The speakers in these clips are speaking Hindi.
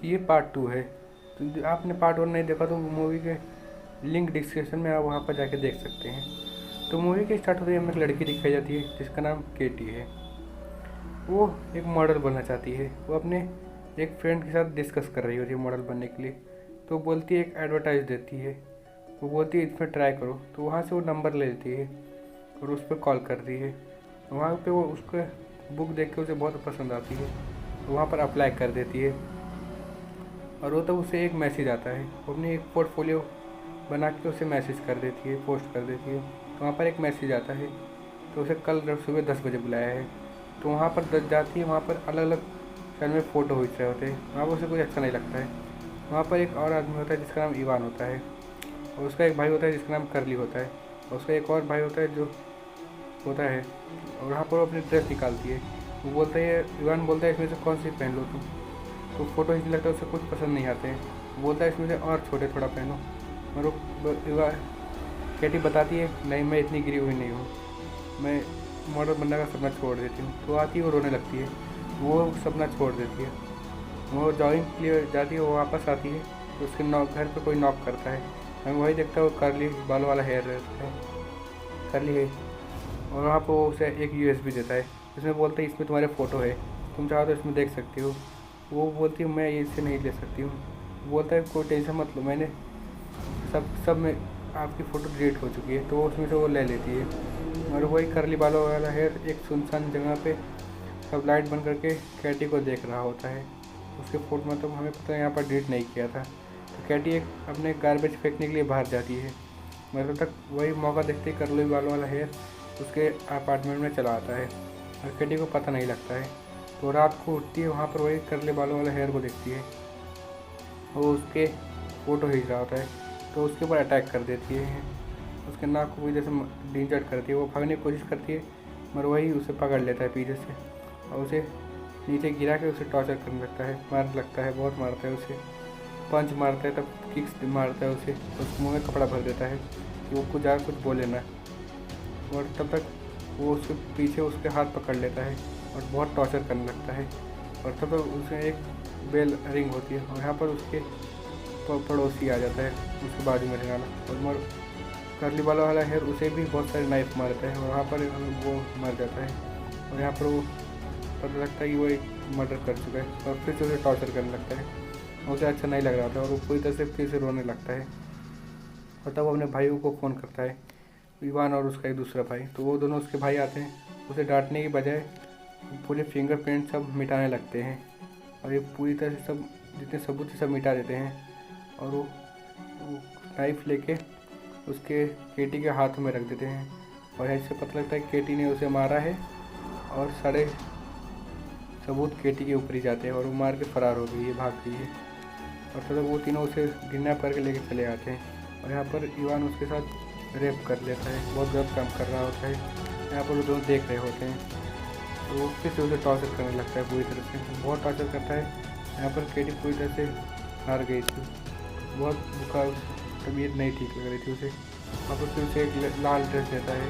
ये पार्ट 2 है। तो आपने पार्ट 1 नहीं देखा तो मूवी के लिंक डिस्क्रिप्शन में आप वहाँ पर जाके देख सकते हैं। तो मूवी के स्टार्ट होते ही हमें एक लड़की दिखाई जाती है जिसका नाम केटी है। वो एक मॉडल बनना चाहती है। वो अपने एक फ्रेंड के साथ डिस्कस कर रही होती है मॉडल बनने के लिए। तो बोलती है, एक एडवर्टाइज देती है। वो बोलती है इसमें ट्राई करो। तो वहाँ से वो नंबर ले लेती है और उस पर कॉल करती है। वहाँ पे वो उसको बुक देख के उसे बहुत पसंद आती है, तो वहाँ पर अप्लाई कर देती है। और वो तब उसे एक मैसेज आता है। वो अपनी एक पोर्टफोलियो बना के उसे मैसेज कर देती है, पोस्ट कर देती है। तो वहाँ पर एक मैसेज आता है, तो उसे कल सुबह 10 बजे बुलाया है। तो वहाँ पर जाती है। वहाँ पर अलग अलग शहर में फ़ोटो खींच रहे होते हैं। वहाँ पर उसे कुछ अच्छा नहीं लगता है। वहाँ पर एक और आदमी होता है जिसका नाम इवान होता है, और उसका एक भाई होता है जिसका नाम करली होता है, और उसका एक और भाई होता है जो होता है। और वहाँ पर वो अपनी ड्रेस निकालती है। वो बोलता है, इवान बोलता है इसमें से कौन सी पहन लो तुम। तो फ़ोटो खींचने लगता है, उसे कुछ पसंद नहीं आते हैं। बोलता है इसमें से और छोटे थोड़ा पहनो। और वो केटी बताती है, नहीं मैं इतनी गिरी हुई नहीं हूँ, मैं मॉडल बनने का सपना छोड़ देती हूँ। तो आती है, वो रोने लगती है। वो सपना छोड़ देती है। वो जॉगिंग के लिए जाती है। वो वापस आती है तो उसके घर पे कोई नॉक करता है। हमें वही देखता है, वो करली बाल वाला हेयर रहता है, करली है। और वहाँ पर वो उसे एक USB देता है। उसमें बोलता है इसमें तुम्हारे फ़ोटो है, तुम चाहो तो इसमें देख सकती हो। वो बोलती है मैं इससे नहीं ले सकती हूँ। बोलता है कोई टेंशन मत लो, मैंने सब में आपकी फ़ोटो डिलीट हो चुकी है। तो वो उसमें से वो ले लेती है। और वही करली बालों वाला हेयर एक सुनसान जगह पे सब लाइट बंद करके कैटी को देख रहा होता है। उसके फ़ोटो मतलब हमें पता है यहाँ पर डिलीट नहीं किया था। तो कैटी एक अपने गार्बेज फेंकने के लिए बाहर जाती है। मतलब तक वही मौका देखते ही करली बालों वाला हेयर उसके अपार्टमेंट में चला आता है और कैटी को पता नहीं लगता है। तो रात को उठती है, वहाँ पर वही करली बालों वाला हेयर को देखती है। वो उसके फ़ोटो खींच रहा होता है, तो उसके ऊपर अटैक कर देती है। उसके नाक को पीछे से डिंचट करती है। वो भागने की कोशिश करती है, मगर वही उसे पकड़ लेता है पीछे से और उसे नीचे गिरा के उसे टॉर्चर करने लगता है, मारने लगता है, बहुत मारता है उसे, पंच मारता है, तब किक्स मारता है उसे, उसके मुँह में कपड़ा भर देता है कि वो कुछ ज़्यादा कुछ बोले ना। और तब तक वो उसके पीछे उसके हाथ पकड़ लेता है और बहुत टॉर्चर करने लगता है। और तब तक उसे एक बेल रिंग होती है और यहाँ पर उसके पड़ोसी आ जाता है, उसके बाजू में रहने वाला, और करली वाला हेयर उसे भी बहुत सारे नाइफ मारता है और वहाँ पर वो मर जाता है। और यहाँ पर वो पता लगता है कि वो एक मर्डर कर चुका है और फिर से उसे टॉर्चर करने लगता है। उसे अच्छा नहीं लग रहा था और वो पूरी तरह से फिर से रोने लगता है। और तब वो अपने भाइयों को फ़ोन करता है, इवान और उसका एक दूसरा भाई। तो वो दोनों उसके भाई आते हैं, उसे डांटने की बजाय पूरे फिंगरप्रिंट सब मिटाने लगते हैं और ये पूरी तरह से सब जितने सबूत थे सब मिटा देते हैं। और वो नाइफ लेके उसके केटी के हाथ में रख देते हैं और ऐसे पता लगता है कि केटी ने उसे मारा है और सारे सबूत केटी के ऊपर ही जाते हैं और वो मार के फरार हो गई है, भाग गई है। और तब वो तीनों उसे किडनैप करके लेके चले आते हैं और यहाँ पर इवान उसके साथ रेप कर लेता है, बहुत गलत काम कर रहा होता है। यहाँ पर वो दोनों देख रहे होते हैं, तो वो फिर से उसे टॉर्चर करने लगता है पूरी तरह से, बहुत टॉर्चर करता है। यहाँ पर केटी पूरी तरह से हार गई थी, बहुत बुखार, तबीयत नहीं ठीक लग रही थी उसे। वहाँ पर फिर उसे एक लाल ड्रेस देता है,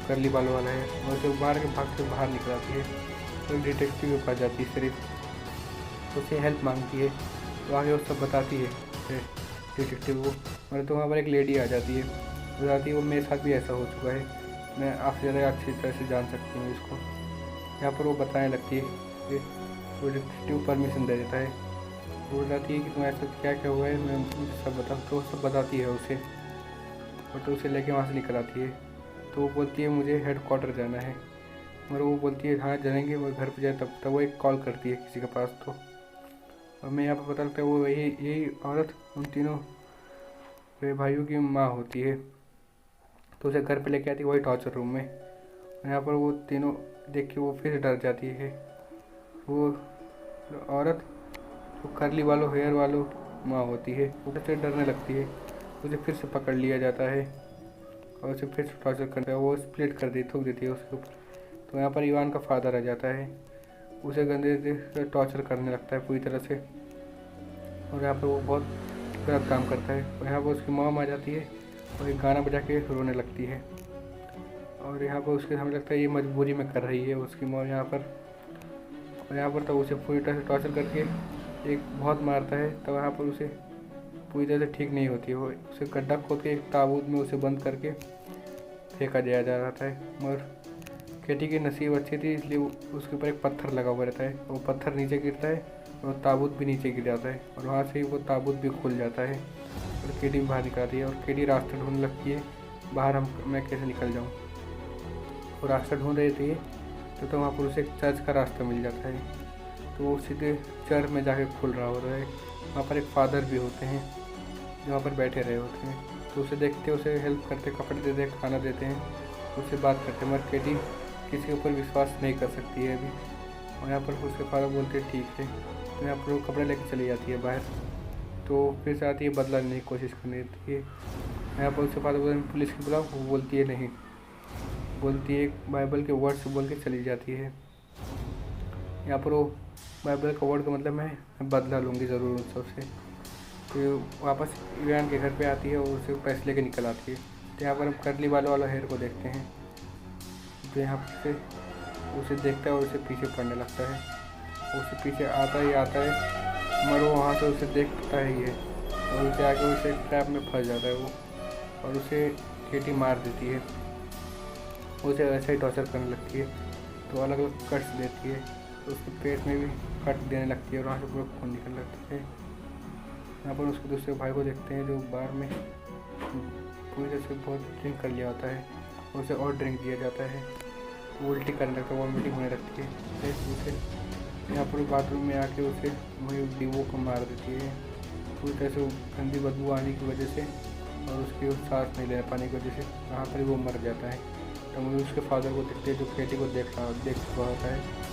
करली बालों वाला है, और उसे मार के भाग से बाहर निकलाती है। तो डिटेक्टिव के पास जाती है सिर्फ, तो उससे हेल्प मांगती है। तो आगे वो सब बताती है डिटेक्टिव को। और तो वहाँ पर एक लेडी आ जाती है, बताती है वो मेरे साथ भी ऐसा हो चुका है, मैं आपसे ज़्यादा अच्छी तरह से जान सकती हूँ इसको। यहाँ पर वो बताने लगती है कि वो डिटेक्टिव परमिशन दे देता है। वो बताती है कि तुम ऐसा क्या क्या हुआ है, मैं मुझे सब बता। तो वो सब बताती है उसे, और तो उसे लेके वहाँ से निकल आती है। तो वो बोलती है मुझे हेडक्वार्टर जाना है, और वो बोलती है हाँ जाएंगे। वो घर पे जाए तब वो एक कॉल करती है किसी के पास। तो और मैं यहाँ पर पता लगता है वो यही औरत उन तीनों मेरे भाइयों की माँ होती है। तो उसे घर पे लेके आती है वही टॉर्चर रूम में। यहाँ पर वो तीनों देख के वो फिर से डर जाती है। वो औरत जो करली वालों हेयर वालों माँ होती है, वो फिर से डरने लगती है। उसे फिर से पकड़ लिया जाता है और उसे फिर से टॉर्चर करता है, वो स्प्लिट कर दी, थूक देती है उसके ऊपर। तो यहाँ पर इवान का फादर आ जाता है, उसे गंदे से टॉर्चर करने लगता है पूरी तरह से। और यहाँ पर वो बहुत गलत काम करता है। और यहाँ पर उसकी मॉम आ जाती है और एक गाना बजा के रोने लगती है। और यहाँ पर उसके हमें लगता है ये मजबूरी में कर रही है उसकी मॉम यहाँ पर। और यहाँ पर तो उसे पूरी तरह से टॉर्चर करके एक बहुत मारता है, तो वहाँ पर उसे पूरी तरह से ठीक नहीं होती है। वो उसे गड्ढा खोद के एक ताबूत में उसे बंद करके फेंका दिया जा रहा है। मगर केटी की नसीब अच्छी थी, इसलिए उसके ऊपर एक पत्थर लगा हुआ रहता है। वो पत्थर नीचे गिरता है और ताबूत भी नीचे गिर जाता है, और वहाँ से ही वो ताबूत भी खुल जाता है और केटी भी बाहर निकलती है। और केटी रास्ता ढूंढने लगती है बाहर, मैं कैसे निकल जाऊँ। वो रास्ता ढूंढ रही थी तो वहाँ पर उसे एक चर्च का रास्ता मिल जाता है। तो वो सीधे चर्च में जाके खुल रहा होता है। वहाँ पर एक फादर भी होते हैं जो वहाँ पर बैठे रहे होते हैं। तो उसे देखते, उसे हेल्प करते, कपड़े देते, खाना देते हैं, उससे बात करते हैं। मगर केटी किसी के ऊपर विश्वास नहीं कर सकती है अभी। और यहाँ पर उसके फादर बोलते हैं ठीक है। तो यहाँ पर वो कपड़े लेके चली जाती है बाहर। तो फिर से आती है बदला लेने की कोशिश करने की। यहाँ पर उसके फादर बोलते हैं पुलिस की बुलाओ, वो बोलती है नहीं, बोलती है बाइबल के वर्ड से बोल के चली जाती है। यहाँ पर वो बाइबल का वर्ड का मतलब मैं बदला लूँगी ज़रूर उन सबसे। तो वापस इवान के घर पे आती है और उसे पैसे लेके निकल आती है। तो यहाँ पर हम कर्ली बालों वाला हेयर को देखते हैं। तो यहाँ पर उसे देखता है और उसे पीछे पड़ने लगता है। उसे पीछे आता ही आता है, मगर वो वहाँ से उसे देखता ही है और उसे आगे उसे ट्रैप में फंस जाता है वो, और उसे केटी मार देती है। उसे ऐसे ही टॉर्चर करने लगती है, तो अलग अलग कट्स देती है। तो उसके पेट में भी कट देने लगती है और वहाँ से पूरा खून निकल लगता है। यहाँ पर उसके दूसरे भाई को देखते हैं जो बार में पूरी तरह से बहुत ड्रिंक कर लिया होता है, उसे और ड्रिंक दिया जाता है। वो उल्टी करने लगता है, वॉमिटिंग होने लगती है। फिर उसे यहाँ पर बाथरूम में आके उसे वही डिवो को मार देती है पूरी तरह से गंदी बदबू आने की वजह से, और उसकी सांस नहीं ले पाने की वजह से वहाँ पर वो मर जाता है। तो मुझे उसके फादर को देखते हैं जो केटी को देख चुका होता है।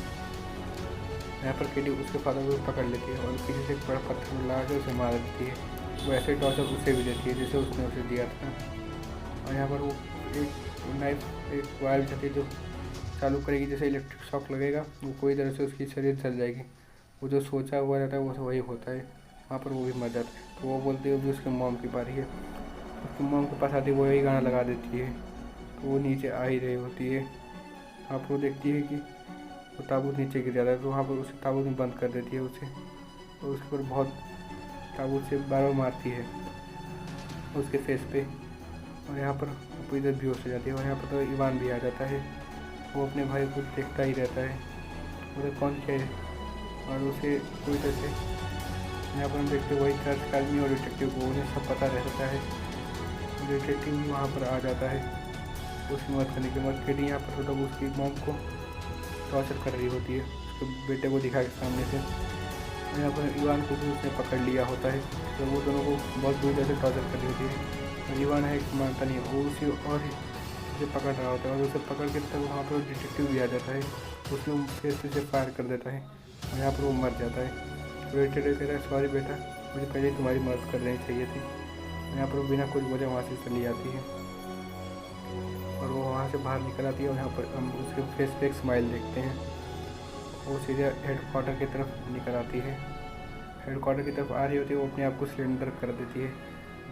यहाँ पर केटी उसके फादर को पकड़ लेती है और पीछे से एक बड़ा पत्थर ला के उसे मार देती है। वो ऐसे टॉर्चर उसे भी देती है जैसे उसने उसे दिया था। और यहाँ पर वो एक नाइफ, एक वायर जाती है जो चालू करेगी, जैसे इलेक्ट्रिक शॉक लगेगा वो कोई तरह से उसकी शरीर जल जाएगी। वो जो सोचा हुआ रहता है वो वही होता है। वहाँ पर वो भी मर जाता है। तो वो बोलती है अभी उसके मॉम की बारी है। उसकी मॉम के पास आती है, वो यही गाना लगा देती है। तो वो नीचे आ ही रही होती है। वहाँ पर वो देखती है कि वो ताबूत नीचे गिर जाता है, तो वहाँ पर उसे ताबूत में बंद कर देती है उसे, और उसके ऊपर बहुत ताबूत से बार बार मारती है उसके फेस पे। और यहाँ पर पूरी तरह बेहोश हो जाती है। और यहाँ पर तो इवान भी आ जाता है। वो अपने भाई को देखता ही रहता है, उसे कौन क्या है, और उसे पूरी तरह से यहाँ पर हम देखते वही चर्च का आदमी और डिटेक्टिव को उन्हें सब पता रहता है। डिटेक्टिव भी वहाँ पर आ जाता है उसकी मदद करने के बाद। केटी यहाँ पर तब उसकी मॉम को टॉर्चर कर रही होती है उसके बेटे को दिखा के सामने से। यहाँ पर इवान को भी उसने पकड़ लिया होता है, तो वो दोनों को बहुत बुरी तरह से टॉर्चर कर रही होती है। और इवान है मानता नहीं है, वो उसे और उसे पकड़ रहा होता है, और उसे पकड़ के तब वहाँ पर डिटेक्टिव भी आ जाता है, उसके फेस से फायर कर देता है और यहाँ पर वो मर जाता है। तो डिटेक्टिव कहता है सॉरी बेटा, मुझे पहले तुम्हारी मदद कर लेनी चाहिए थी। यहाँ पर वो बिना कुछ बोले वहाँ से चली जाती है और वो वहाँ से बाहर निकल आती है। और यहाँ पर हम उसके फेस पे एक स्माइल देखते हैं। वो सीधे हेडक्वार्टर की तरफ निकल आती है। हेडक्वार्टर की तरफ आ रही होती है, वो अपने आप को सिलेंडर कर देती है,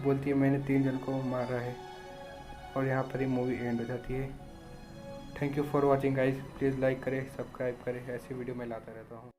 बोलती है मैंने 3 जन को मारा है। और यहाँ पर ही मूवी एंड हो जाती है। Thank you for watching guys, please like करें, सब्सक्राइब करें, ऐसी वीडियो मैं लाता रहता हूँ।